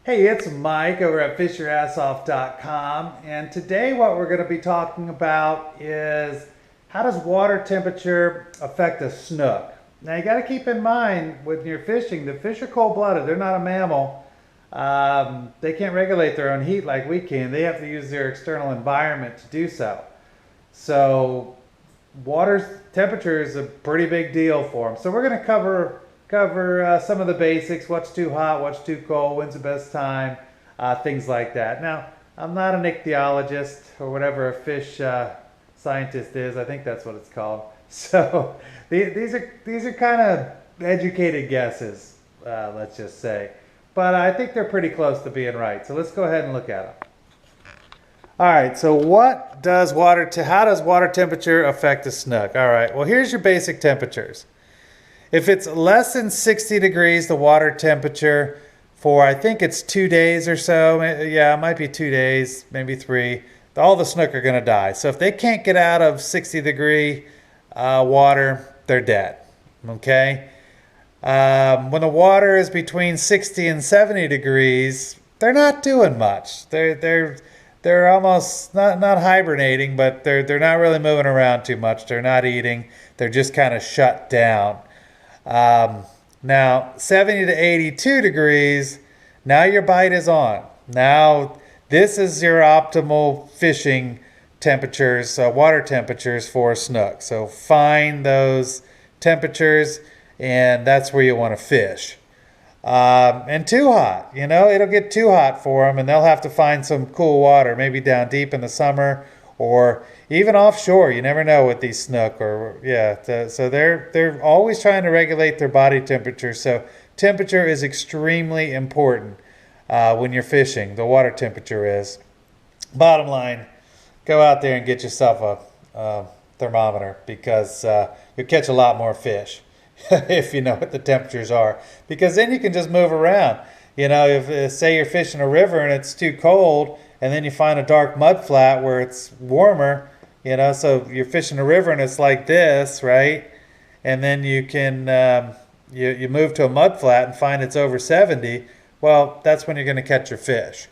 Hey, it's Mike over at fishyourassoff.com, and today what we're going to be talking about is how does water temperature affect a snook? Now you got to keep in mind when you're fishing, the fish are cold-blooded. They're not a mammal. They can't regulate their own heat like we can. They have to use their external environment to do so. So water temperature is a pretty big deal for them. So we're going to cover some of the basics, what's too hot, what's too cold, when's the best time, things like that. Now, I'm not an ichthyologist or whatever a fish scientist is. I think that's what it's called. So these are kind of educated guesses, let's just say. But I think they're pretty close to being right. So let's go ahead and look at them. All right, so how does water temperature affect a snook? All right, well, here's your basic temperatures. If it's less than 60 degrees, the water temperature for, I think it's 2 days or so, yeah, it might be 2 days, maybe 3, all the snook are going to die. So if they can't get out of 60-degree water, they're dead, okay? When the water is between 60 and 70 degrees, they're not doing much. They're almost not hibernating, but they're not really moving around too much. They're not eating. They're just kind of shut down. Now 70 to 82 degrees, now your bite is on. Now this is your optimal fishing temperatures, water temperatures for a snook. So find those temperatures and that's where you want to fish. And too hot, it'll get too hot for them and they'll have to find some cool water, maybe down deep in the summer or even offshore. You never know with these snook, so they're always trying to regulate their body temperature. So temperature is extremely important when you're fishing. The water temperature is. Bottom line, go out there and get yourself a thermometer because you'll catch a lot more fish if you know what the temperatures are. Because then you can just move around. If say you're fishing a river and it's too cold, and then you find a dark mud flat where it's warmer, so you're fishing a river and it's like this, right? And then you can, you move to a mud flat and find it's over 70. Well, that's when you're going to catch your fish.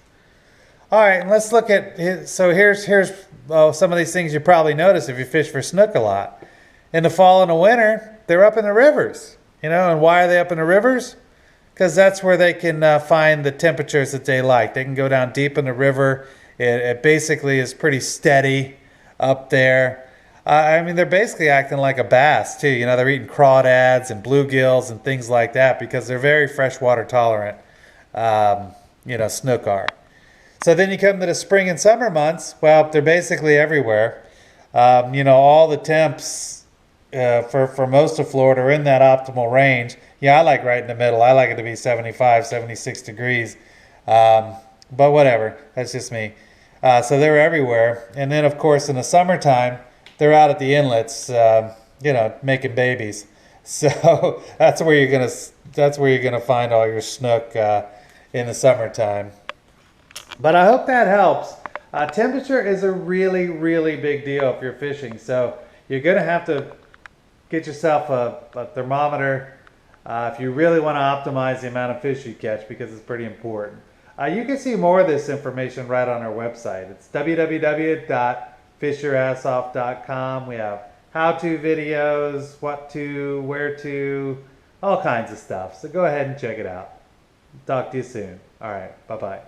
All right, and let's look at, so here's some of these things you probably notice if you fish for snook a lot. In the fall and the winter, they're up in the rivers, and why are they up in the rivers? Because that's where they can find the temperatures that they like. They can go down deep in the river. It basically is pretty steady up there. They're basically acting like a bass too. They're eating crawdads and bluegills and things like that because they're very freshwater tolerant. Snook are. So then you come to the spring and summer months. Well, they're basically everywhere. All the temps for most of Florida are in that optimal range. Yeah, I like right in the middle. I like it to be 75, 76 degrees. But whatever. That's just me. So they're everywhere. And then, of course, in the summertime, they're out at the inlets, making babies. So that's where you're gonna find all your snook in the summertime. But I hope that helps. Temperature is a really, really big deal if you're fishing. So you're gonna have to get yourself a thermometer if you really want to optimize the amount of fish you catch, because it's pretty important. You can see more of this information right on our website. It's www.fishyourassoff.com. We have how-to videos, what to, where to, all kinds of stuff. So go ahead and check it out. Talk to you soon. All right, bye-bye.